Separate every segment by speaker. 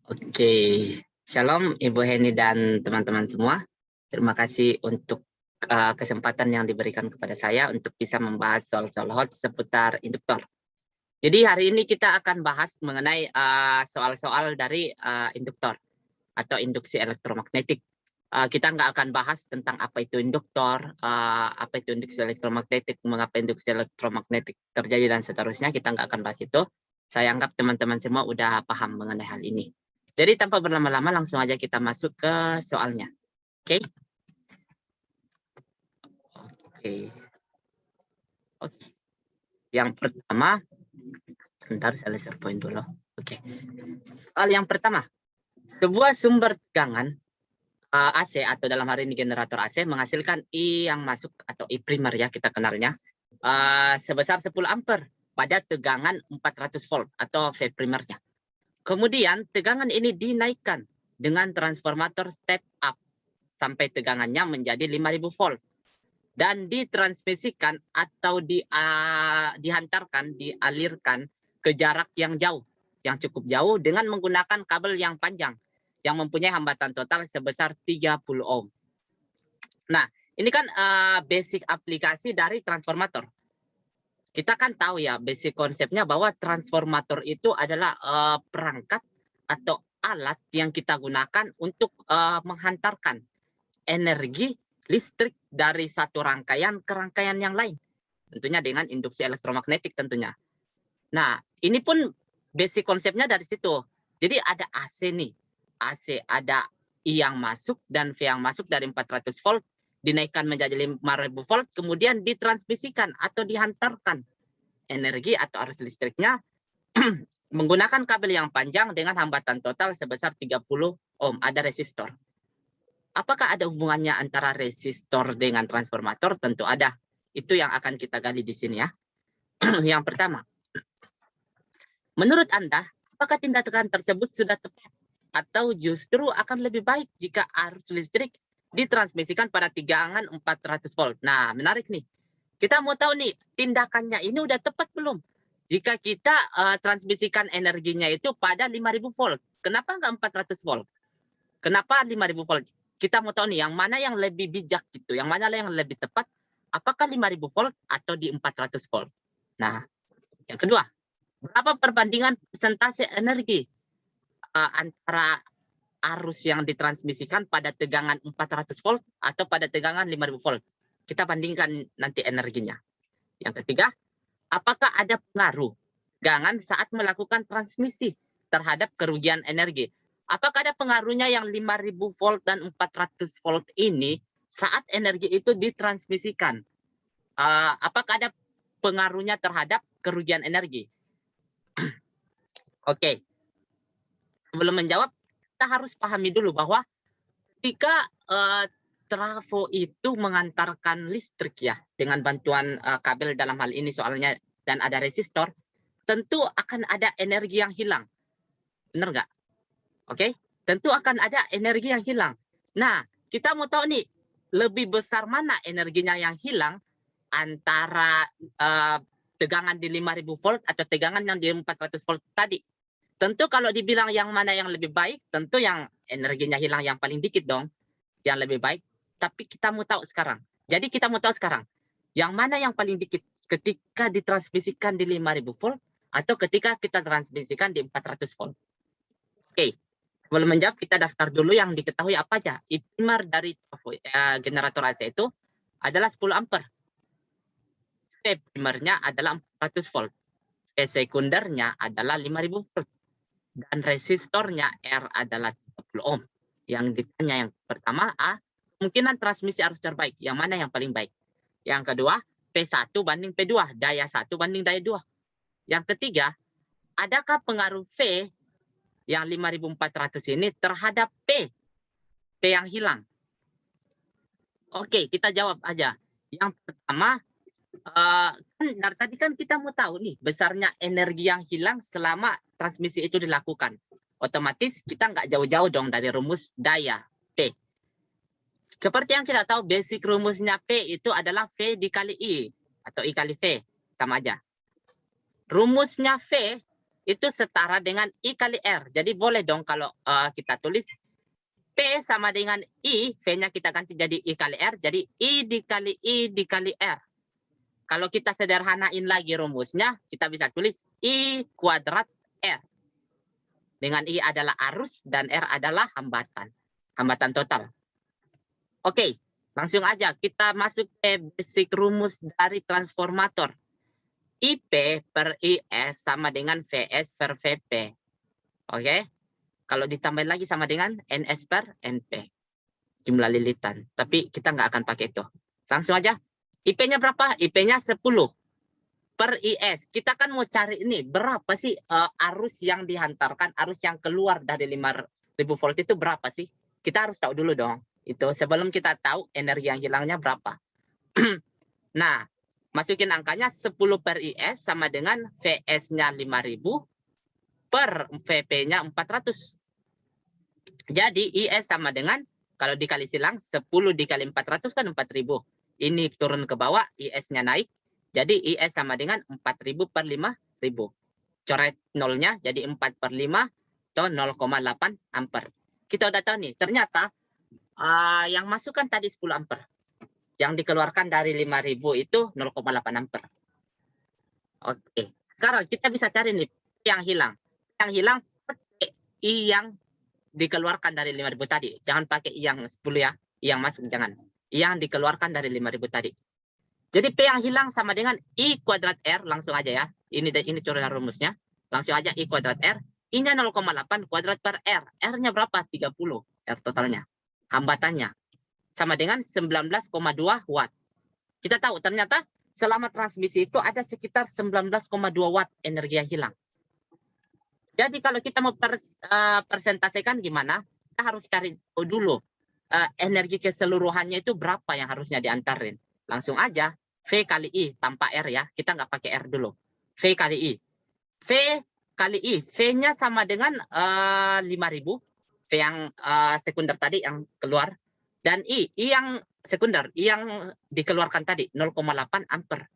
Speaker 1: Oke, Shalom Ibu Heni dan teman-teman semua. Terima kasih untuk kesempatan yang diberikan kepada saya untuk bisa membahas soal-soal hot seputar induktor. Jadi hari ini kita akan bahas mengenai soal-soal dari induktor atau induksi elektromagnetik. Kita nggak akan bahas tentang apa itu induktor, apa itu induksi elektromagnetik, mengapa induksi elektromagnetik terjadi dan seterusnya. Kita nggak akan bahas itu. Saya anggap teman-teman semua udah paham mengenai hal ini. Jadi tanpa berlama-lama langsung aja kita masuk ke soalnya. Oke. Oke. Yang pertama, bentar saya lihat poin dulu. Oke. Soal yang pertama, sebuah sumber tegangan AC atau dalam hari ini generator AC menghasilkan I yang masuk atau I primer ya kita kenalnya sebesar 10 ampere pada tegangan 400 volt atau V primernya. Kemudian tegangan ini dinaikkan dengan transformator step up sampai tegangannya menjadi 5000 volt dan ditransmisikan atau dialirkan ke jarak yang jauh, yang cukup jauh dengan menggunakan kabel yang panjang yang mempunyai hambatan total sebesar 30 ohm. Nah, ini kan basic aplikasi dari transformator. Kita kan tahu ya basic konsepnya bahwa transformator itu adalah perangkat atau alat yang kita gunakan untuk menghantarkan energi listrik dari satu rangkaian ke rangkaian yang lain. Tentunya dengan induksi elektromagnetik tentunya. Nah, ini pun basic konsepnya dari situ. Jadi ada AC nih. AC ada I yang masuk dan V yang masuk dari 400 volt dinaikkan menjadi 5000 volt kemudian ditransmisikan atau dihantarkan energi atau arus listriknya menggunakan kabel yang panjang dengan hambatan total sebesar 30 ohm. Ada resistor. Apakah ada hubungannya antara resistor dengan transformator? Tentu ada. Itu yang akan kita gali di sini ya. Yang pertama, menurut Anda, apakah tindakan tersebut sudah tepat? Atau justru akan lebih baik jika arus listrik ditransmisikan pada tegangan 400 volt? Nah, menarik nih. Kita mau tahu nih, tindakannya ini udah tepat belum? Jika kita transmisikan energinya itu pada 5000 volt. Kenapa nggak 400 volt? Kenapa 5000 volt? Kita mau tahu nih, yang mana yang lebih bijak gitu, yang mana yang lebih tepat, apakah 5000 volt atau di 400 volt? Nah, yang kedua, berapa perbandingan persentase energi antara arus yang ditransmisikan pada tegangan 400 volt atau pada tegangan 5000 volt? Kita bandingkan nanti energinya. Yang ketiga, apakah ada pengaruh tegangan saat melakukan transmisi terhadap kerugian energi? Apakah ada pengaruhnya yang 5000 volt dan 400 volt ini saat energi itu ditransmisikan? Apakah ada pengaruhnya terhadap kerugian energi? Oke. Sebelum menjawab, kita harus pahami dulu bahwa ketika trafo itu mengantarkan listrik ya dengan bantuan kabel dalam hal ini soalnya dan ada resistor, tentu akan ada energi yang hilang. Benar nggak? Oke? Tentu akan ada energi yang hilang. Nah, kita mau tahu nih, lebih besar mana energinya yang hilang antara tegangan di 5000 volt atau tegangan yang di 400 volt tadi. Tentu kalau dibilang yang mana yang lebih baik, tentu yang energinya hilang yang paling dikit dong, yang lebih baik. Tapi kita mau tahu sekarang. Jadi kita mau tahu sekarang, yang mana yang paling dikit ketika ditransmisikan di 5000 volt atau ketika kita transmisikan di 400 volt. Oke, sebelum menjawab kita daftar dulu yang diketahui apa aja. I primer dari generator AC itu adalah 10 ampere. V primernya adalah 400 volt. V sekundernya adalah 5000 volt. Dan resistornya R adalah 30 ohm. Yang ditanya yang pertama A, kemungkinan transmisi arus terbaik. Yang mana yang paling baik? Yang kedua, P1 banding P2, daya 1 banding daya 2. Yang ketiga, adakah pengaruh V yang 5400 ini terhadap P yang hilang? Oke, kita jawab aja. Yang pertama, kan dari tadi kan kita mau tahu nih besarnya energi yang hilang selama transmisi itu dilakukan. Otomatis kita nggak jauh-jauh dong dari rumus daya P. Seperti yang kita tahu basic rumusnya P itu adalah V dikali I atau I kali V, sama aja. Rumusnya V itu setara dengan I kali R. Jadi boleh dong kalau kita tulis P sama dengan I, V-nya kita ganti jadi I kali R, jadi I dikali R. Kalau kita sederhanain lagi rumusnya, kita bisa tulis I kuadrat R. Dengan I adalah arus dan R adalah hambatan. Hambatan total. Oke, langsung aja kita masuk ke basic rumus dari transformator. IP per IS sama dengan VS per VP. Oke, kalau ditambah lagi sama dengan NS per NP. Jumlah lilitan. Tapi kita nggak akan pakai itu. Langsung aja. IP-nya berapa? IP-nya 10 per IS. Kita kan mau cari ini berapa sih arus yang dihantarkan, arus yang keluar dari 5000 volt itu berapa sih? Kita harus tahu dulu dong. Itu sebelum kita tahu energi yang hilangnya berapa. Nah, masukin angkanya 10 per IS sama dengan VS-nya 5000 per VP-nya 400. Jadi IS sama dengan, kalau dikali silang, 10 dikali 400 kan 4000. Ini turun ke bawah, IS-nya naik. Jadi IS sama dengan 4000 per 5000. Coret nolnya, jadi 4 per 5 atau 0,8 ampere. Kita udah tahu nih, ternyata yang masukkan tadi 10 ampere. Yang dikeluarkan dari 5000 itu 0,8 ampere. Oke, sekarang kita bisa cari nih yang hilang. Yang hilang pakai I yang dikeluarkan dari 5000 tadi. Jangan pakai I yang 10 ya. I yang masuk jangan. Yang dikeluarkan dari 5000 tadi. Jadi P yang hilang sama dengan I kuadrat R. Langsung aja ya. Ini coret rumusnya. Langsung aja I kuadrat R. I-nya 0,8 kuadrat per R. R-nya berapa? 30. R totalnya. Hambatannya. Sama dengan 19,2 watt. Kita tahu ternyata selama transmisi itu ada sekitar 19,2 watt energi yang hilang. Jadi kalau kita mau persentasekan gimana? Kita harus cari dulu energi keseluruhannya itu berapa yang harusnya diantarin. Langsung aja V kali I tanpa R ya. Kita nggak pakai R dulu. V kali I. V kali I. V-nya sama dengan 5000. V yang sekunder tadi yang keluar. Dan I yang sekunder. I yang dikeluarkan tadi 0,8 ampere.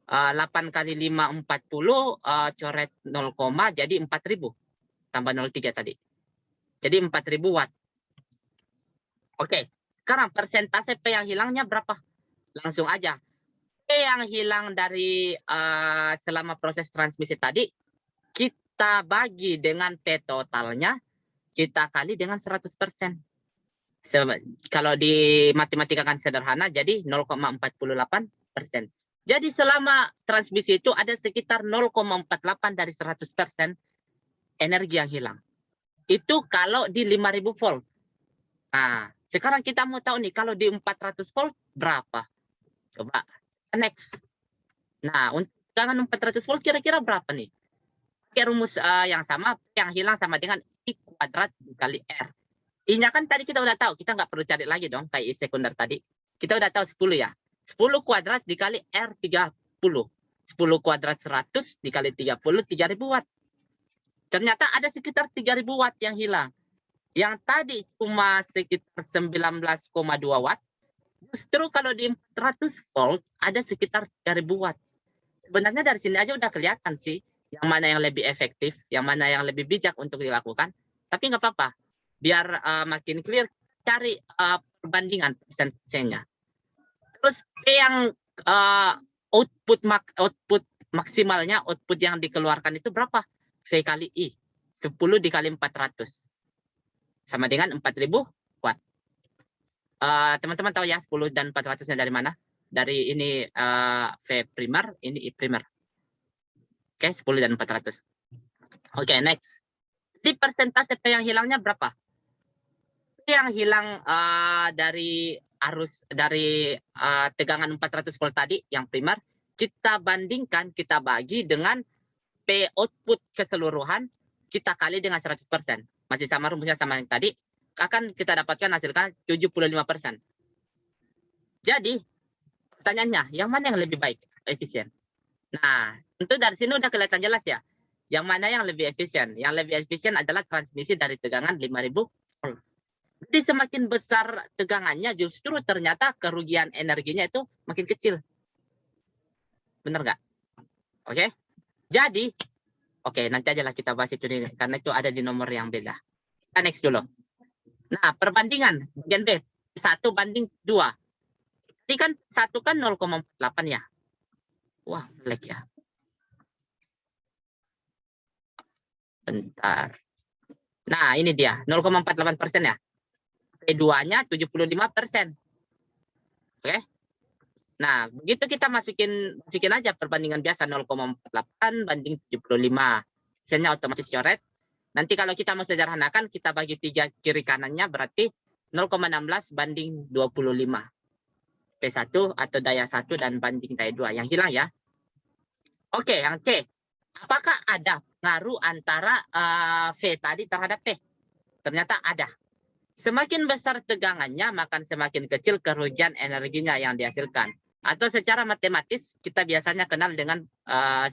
Speaker 1: 8 kali 5, 40. Coret 0, jadi 4000. Tambah 0,3 tadi. Jadi 4000 watt. Oke. Sekarang persentase P yang hilangnya berapa? Langsung aja. P yang hilang dari selama proses transmisi tadi, kita bagi dengan P totalnya, kita kali dengan 100%. Kalau di matematika kan sederhana, jadi 0,48%. Jadi selama transmisi itu ada sekitar 0,48 dari 100% energi yang hilang. Itu kalau di 5000 volt. Nah, sekarang kita mau tahu nih, kalau di 400 volt berapa? Coba, next. Nah, untuk tegangan 400 volt kira-kira berapa nih? Pakai rumus yang sama, yang hilang sama dengan I kuadrat dikali R. I-nya kan tadi kita udah tahu, kita nggak perlu cari lagi dong, kayak I sekunder tadi. Kita udah tahu 10 ya. 10 kuadrat dikali R 30. 10 kuadrat 100 dikali 30, 3000 watt. Ternyata ada sekitar 3000 watt yang hilang. Yang tadi cuma sekitar 19,2 watt. Justru kalau di 400 volt ada sekitar 3000 watt. Sebenarnya dari sini aja udah kelihatan sih yang mana yang lebih efektif, yang mana yang lebih bijak untuk dilakukan. Tapi nggak apa-apa, biar makin clear, cari perbandingan persentasenya. Terus P yang output maksimalnya, output yang dikeluarkan itu berapa? V kali I. 10 dikali 400. Sama dengan 4000 watt. Teman-teman tahu ya 10 dan 400-nya dari mana? Dari ini V primer, ini I primer. Oke, 10 dan 400. Oke, next. Di persentase P yang hilangnya berapa? P yang hilang dari arus, dari tegangan 400 volt tadi, yang primer, kita bandingkan, kita bagi dengan P output keseluruhan, kita kali dengan 100%. Masih sama rumusnya sama yang tadi, akan kita dapatkan hasilkan 75%. Jadi, pertanyaannya, yang mana yang lebih baik, efisien? Nah, tentu dari sini udah kelihatan jelas ya. Yang mana yang lebih efisien? Yang lebih efisien adalah transmisi dari tegangan 5000 volt. Jadi semakin besar tegangannya, justru ternyata kerugian energinya itu makin kecil. Benar nggak? Oke. Jadi, Oke, nanti aja lah kita bahas itu nih, karena itu ada di nomor yang beda. Kita next dulu. Nah, perbandingan bagian B 1:2. Ini kan 1 kan 0,48 ya. Wah, lag ya. Bentar. Nah, ini dia 0,48% ya. P2-nya 75%. Oke. Nah, begitu kita masukin aja perbandingan biasa 0,48 banding 75. Hasilnya otomatis coret. Nanti kalau kita mau sederhanakan, kita bagi 3 kiri kanannya, berarti 0,16 banding 25. P1 atau daya 1 dan banding daya 2. Yang hilang ya. Oke, yang C. Apakah ada pengaruh antara V tadi terhadap P? Ternyata ada. Semakin besar tegangannya, maka semakin kecil kerugian energinya yang dihasilkan. Atau secara matematis, kita biasanya kenal dengan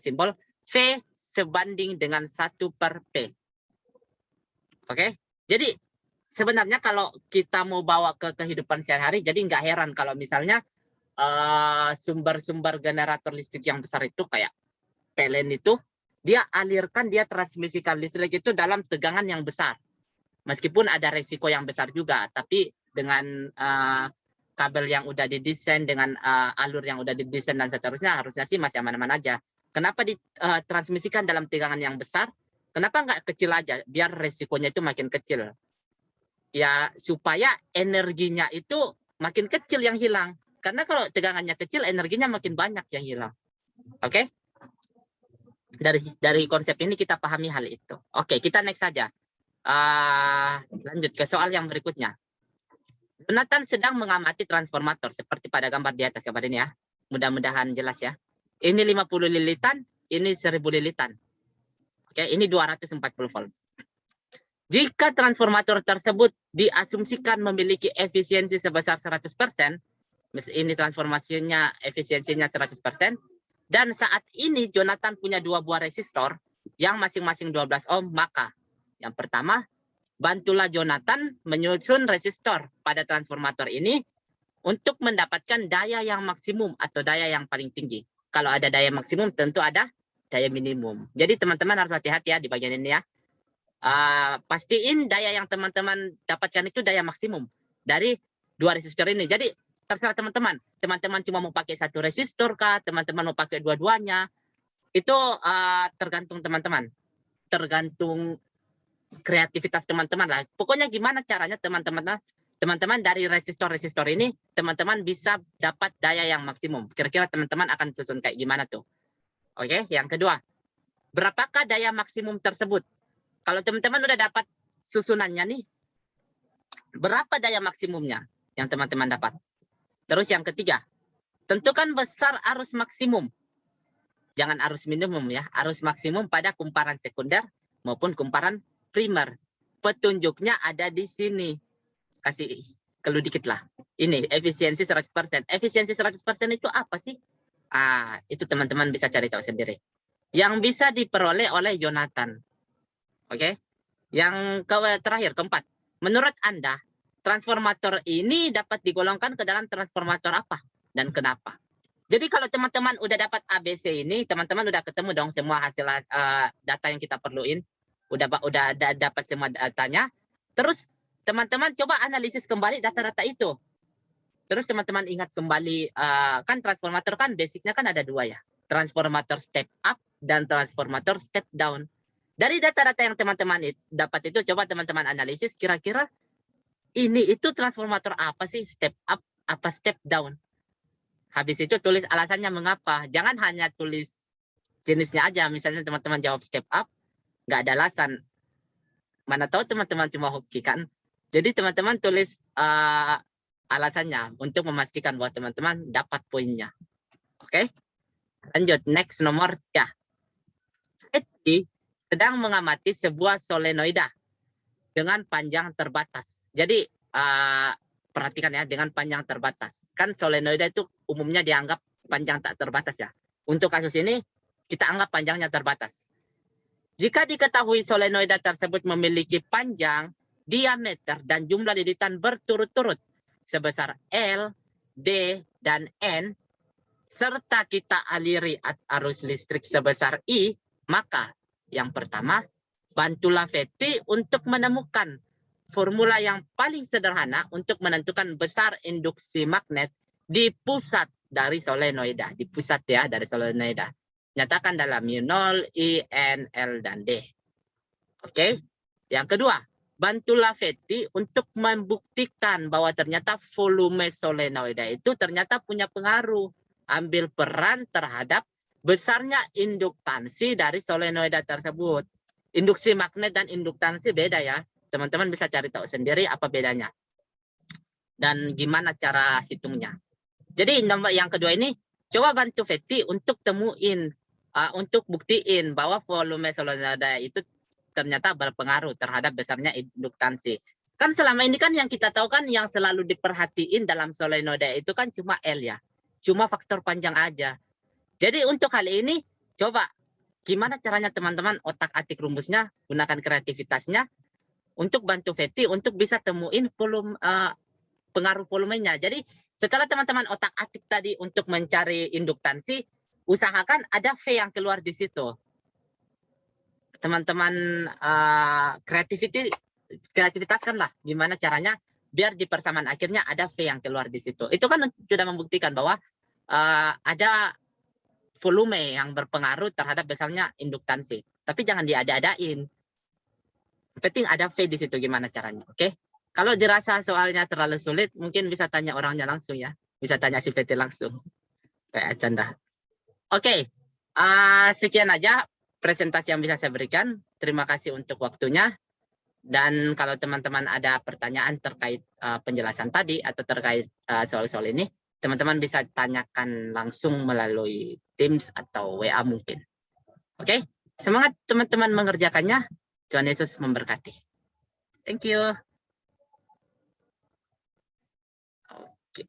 Speaker 1: simbol V sebanding dengan 1/P. Oke, jadi sebenarnya kalau kita mau bawa ke kehidupan sehari-hari, jadi nggak heran kalau misalnya sumber-sumber generator listrik yang besar itu kayak PLN itu, dia transmisikan listrik itu dalam tegangan yang besar. Meskipun ada resiko yang besar juga, tapi dengan kabel yang udah didesain, dengan alur yang udah didesain dan seterusnya, harusnya sih masih aman-aman aja. Kenapa ditransmisikan dalam tegangan yang besar? Kenapa nggak kecil aja, biar resikonya itu makin kecil? Ya, supaya energinya itu makin kecil yang hilang. Karena kalau tegangannya kecil, energinya makin banyak yang hilang. Oke? Dari konsep ini kita pahami hal itu. Oke, kita next saja. Lanjut ke soal yang berikutnya. Jonathan sedang mengamati transformator seperti pada gambar di atas gambar ini ya. Mudah-mudahan jelas ya. Ini 50 lilitan, ini 1000 lilitan. Oke, ini 240 volt. Jika transformator tersebut diasumsikan memiliki efisiensi sebesar 100%, ini transformasinya efisiensinya 100%, dan saat ini Jonathan punya 2 buah resistor yang masing-masing 12 ohm, maka yang pertama, bantulah Jonathan menyusun resistor pada transformator ini untuk mendapatkan daya yang maksimum atau daya yang paling tinggi. Kalau ada daya maksimum, tentu ada daya minimum. Jadi teman-teman harus hati-hati ya di bagian ini ya. Pastiin daya yang teman-teman dapatkan itu daya maksimum dari 2 resistor ini. Jadi terserah teman-teman. Teman-teman cuma mau pakai 1 resistor kah? Teman-teman mau pakai dua-duanya? Itu tergantung teman-teman. Tergantung kreativitas teman-teman lah. Pokoknya gimana caranya teman-teman dari resistor-resistor ini, teman-teman bisa dapat daya yang maksimum. Kira-kira teman-teman akan susun kayak gimana tuh? Oke, yang kedua, berapakah daya maksimum tersebut? Kalau teman-teman udah dapat susunannya nih, berapa daya maksimumnya yang teman-teman dapat? Terus yang ketiga, tentukan besar arus maksimum. Jangan arus minimum ya, arus maksimum pada kumparan sekunder maupun kumparan primer. Petunjuknya ada di sini. Kasih clue dikit lah. Ini efisiensi 100%. Efisiensi 100% itu apa sih? Itu teman-teman bisa cari tahu sendiri. Yang bisa diperoleh oleh Jonathan. Oke. Yang terakhir, keempat. Menurut Anda, transformator ini dapat digolongkan ke dalam transformator apa dan kenapa? Jadi kalau teman-teman udah dapat ABC ini, teman-teman udah ketemu dong semua hasil data yang kita perluin. Udah dapat semua datanya. Terus teman-teman coba analisis kembali data-data itu. Terus teman-teman ingat kembali, kan transformator kan basicnya kan ada 2 ya. Transformator step up dan transformator step down. Dari data-data yang teman-teman dapat itu, coba teman-teman analisis kira-kira ini itu transformator apa sih, step up apa step down. Habis itu tulis alasannya mengapa. Jangan hanya tulis jenisnya aja. Misalnya teman-teman jawab step up, nggak ada alasan. Mana tahu teman-teman cuma hoki kan. Jadi teman-teman tulis alasannya untuk memastikan bahwa teman-teman dapat poinnya. Oke. Lanjut, next nomor 3. Edi sedang mengamati sebuah solenoida dengan panjang terbatas. Jadi perhatikan ya, dengan panjang terbatas. Kan solenoida itu umumnya dianggap panjang tak terbatas ya. Untuk kasus ini kita anggap panjangnya terbatas. Jika diketahui solenoida tersebut memiliki panjang, diameter, dan jumlah lilitan berturut-turut sebesar L, D, dan N, serta kita aliri arus listrik sebesar I, maka Yang pertama, bantulah Fetty untuk menemukan formula yang paling sederhana untuk menentukan besar induksi magnet di pusat dari solenoida. Di pusat ya, dari solenoida. Nyatakan dalam U0, I, N, L, dan D. Oke. Yang kedua, bantulah Fetty untuk membuktikan bahwa ternyata volume solenoida itu ternyata punya pengaruh. Ambil peran terhadap besarnya induktansi dari solenoida tersebut. Induksi magnet dan induktansi beda ya. Teman-teman bisa cari tahu sendiri apa bedanya. Dan gimana cara hitungnya. Jadi nomor yang kedua ini, coba bantu Fetty untuk temuin, untuk buktiin bahwa volume solenoida itu ternyata berpengaruh terhadap besarnya induktansi. Kan selama ini kan yang kita tahu kan yang selalu diperhatiin dalam solenoida itu kan cuma L ya. Cuma faktor panjang aja. Jadi untuk kali ini, coba gimana caranya teman-teman otak-atik rumusnya, gunakan kreativitasnya untuk bantu Fetty untuk bisa temuin volume pengaruh volumenya. Jadi setelah teman-teman otak-atik tadi untuk mencari induktansi, usahakan ada V yang keluar di situ. Teman-teman kreativitaskanlah gimana caranya biar di persamaan akhirnya ada V yang keluar di situ. Itu kan sudah membuktikan bahwa ada volume yang berpengaruh terhadap besarnya induktansi. Tapi jangan diada-adain. Penting ada V di situ gimana caranya, oke? Kalau dirasa soalnya terlalu sulit, mungkin bisa tanya orangnya langsung ya. Bisa tanya si PT langsung. Kayak canda. Oke, sekian aja presentasi yang bisa saya berikan. Terima kasih untuk waktunya. Dan kalau teman-teman ada pertanyaan terkait penjelasan tadi atau terkait soal-soal ini, teman-teman bisa tanyakan langsung melalui Teams atau WA mungkin. Oke, semangat teman-teman mengerjakannya. Tuhan Yesus memberkati. Thank you. Oke.